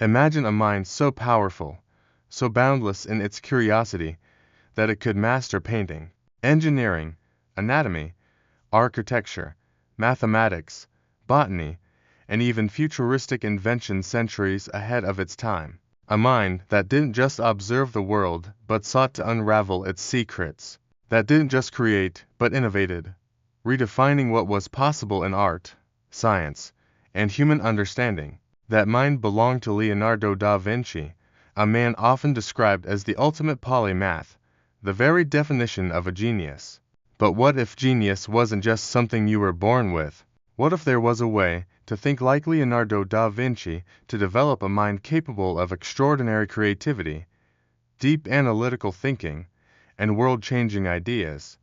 Imagine a mind so powerful, so boundless in its curiosity, that it could master painting, engineering, anatomy, architecture, mathematics, botany, and even futuristic inventions centuries ahead of its time. A mind that didn't just observe the world but sought to unravel its secrets, that didn't just create but innovated, redefining what was possible in art, science, and human understanding. That mind belonged to Leonardo da Vinci, a man often described as the ultimate polymath, the very definition of a genius. But what if genius wasn't just something you were born with? What if there was a way to think like Leonardo da Vinci, to develop a mind capable of extraordinary creativity, deep analytical thinking, and world-changing ideas?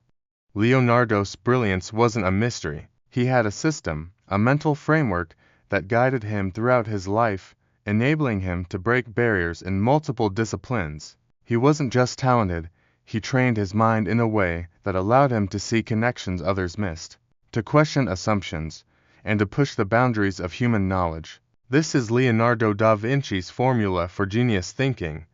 Leonardo's brilliance wasn't a mystery. He had a system, a mental framework that guided him throughout his life, enabling him to break barriers in multiple disciplines. He wasn't just talented, he trained his mind in a way that allowed him to see connections others missed, to question assumptions, and to push the boundaries of human knowledge. This is Leonardo da Vinci's formula for genius thinking,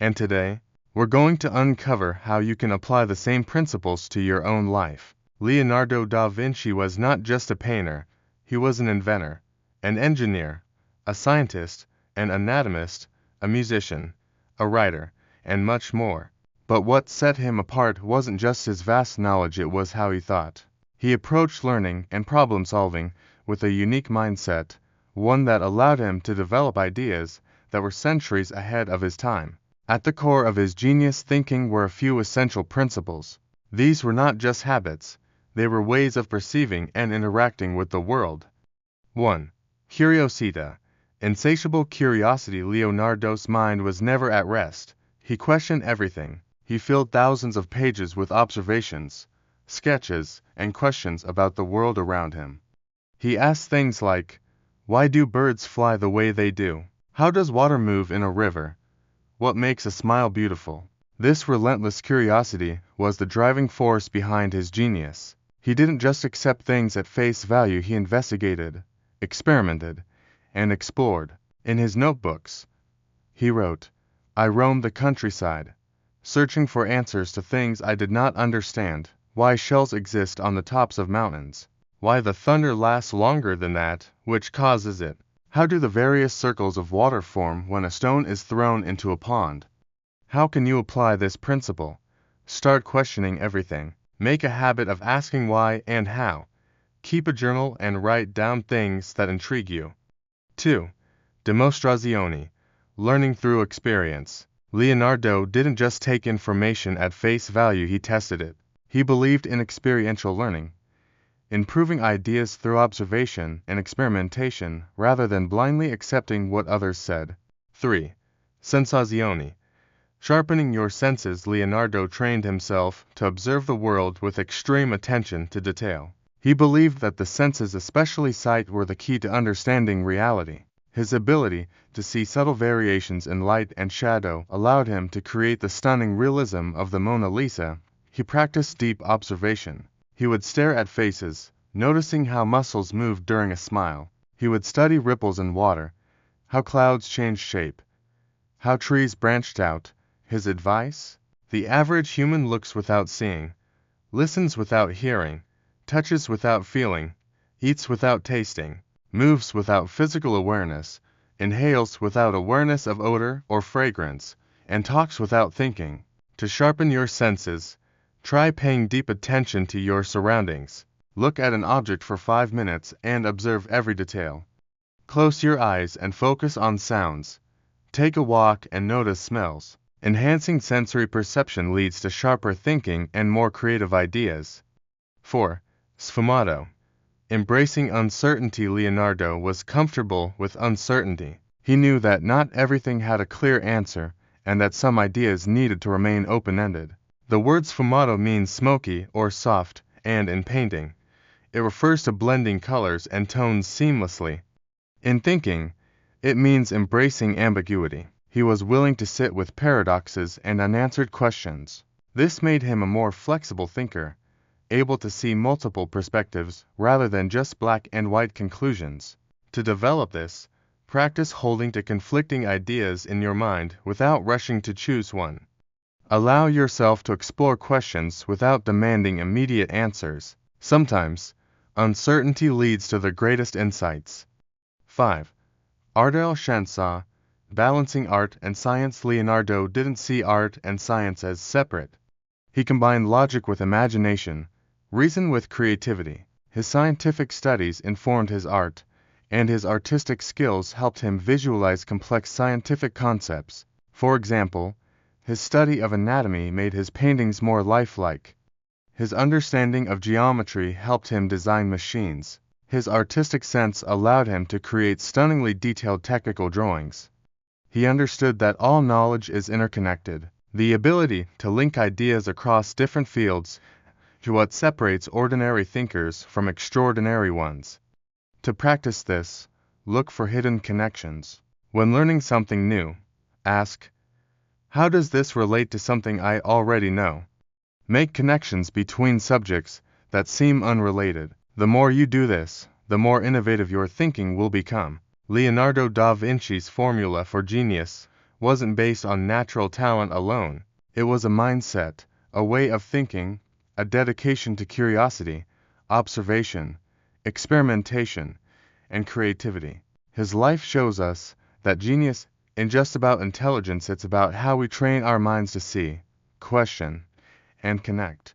and today, we're going to uncover how you can apply the same principles to your own life. Leonardo da Vinci was not just a painter, he was an inventor, an engineer, a scientist, an anatomist, a musician, a writer, and much more. But what set him apart wasn't just his vast knowledge, it was how he thought. He approached learning and problem-solving with a unique mindset, one that allowed him to develop ideas that were centuries ahead of his time. At the core of his genius thinking were a few essential principles. These were not just habits, they were ways of perceiving and interacting with the world. 1. Curiosita. Insatiable curiosity. Leonardo's mind was never at rest. He questioned everything. He filled thousands of pages with observations, sketches, and questions about the world around him. He asked things like, why do birds fly the way they do? How does water move in a river? What makes a smile beautiful? This relentless curiosity was the driving force behind his genius. He didn't just accept things at face value, he investigated, experimented, and explored. In his notebooks, he wrote, I roamed the countryside, searching for answers to things I did not understand. Why shells exist on the tops of mountains? Why the thunder lasts longer than that which causes it? How do the various circles of water form when a stone is thrown into a pond? How can you apply this principle? Start questioning everything. Make a habit of asking why and how. Keep a journal and write down things that intrigue you. 2. Dimostrazione. Learning through experience. Leonardo didn't just take information at face value, he tested it. He believed in experiential learning, improving ideas through observation and experimentation rather than blindly accepting what others said. 3. Sensazione. Sharpening your senses. Leonardo trained himself to observe the world with extreme attention to detail. He believed that the senses, especially sight, were the key to understanding reality. His ability to see subtle variations in light and shadow allowed him to create the stunning realism of the Mona Lisa. He practiced deep observation. He would stare at faces, noticing how muscles moved during a smile. He would study ripples in water, how clouds changed shape, how trees branched out. His advice? The average human looks without seeing, listens without hearing, touches without feeling, eats without tasting, moves without physical awareness, inhales without awareness of odor or fragrance, and talks without thinking. To sharpen your senses, try paying deep attention to your surroundings. Look at an object for 5 minutes and observe every detail. Close your eyes and focus on sounds. Take a walk and notice smells. Enhancing sensory perception leads to sharper thinking and more creative ideas. 4. Sfumato. Embracing uncertainty. Leonardo was comfortable with uncertainty. He knew that not everything had a clear answer, and that some ideas needed to remain open-ended. The word sfumato means smoky or soft, and in painting, it refers to blending colors and tones seamlessly. In thinking, it means embracing ambiguity. He was willing to sit with paradoxes and unanswered questions. This made him a more flexible thinker, able to see multiple perspectives rather than just black and white conclusions. To develop this, Practice holding to conflicting ideas in your mind without rushing to choose one. Allow yourself to explore questions without demanding immediate answers. Sometimes, uncertainty leads to the greatest insights. 5. Ardel Shansah, balancing art and science. Leonardo didn't see art and science as separate. He combined logic with imagination, reason with creativity. His scientific studies informed his art, and his artistic skills helped him visualize complex scientific concepts. For example, his study of anatomy made his paintings more lifelike. His understanding of geometry helped him design machines. His artistic sense allowed him to create stunningly detailed technical drawings. He understood that all knowledge is interconnected. The ability to link ideas across different fields is what separates ordinary thinkers from extraordinary ones. To practice this, look for hidden connections. When learning something new, ask, how does this relate to something I already know? Make connections between subjects that seem unrelated. The more you do this, the more innovative your thinking will become. Leonardo da Vinci's formula for genius wasn't based on natural talent alone. It was a mindset, a way of thinking, a dedication to curiosity, observation, experimentation, and creativity. His life shows us that genius isn't just about intelligence, it's about how we train our minds to see, question, and connect.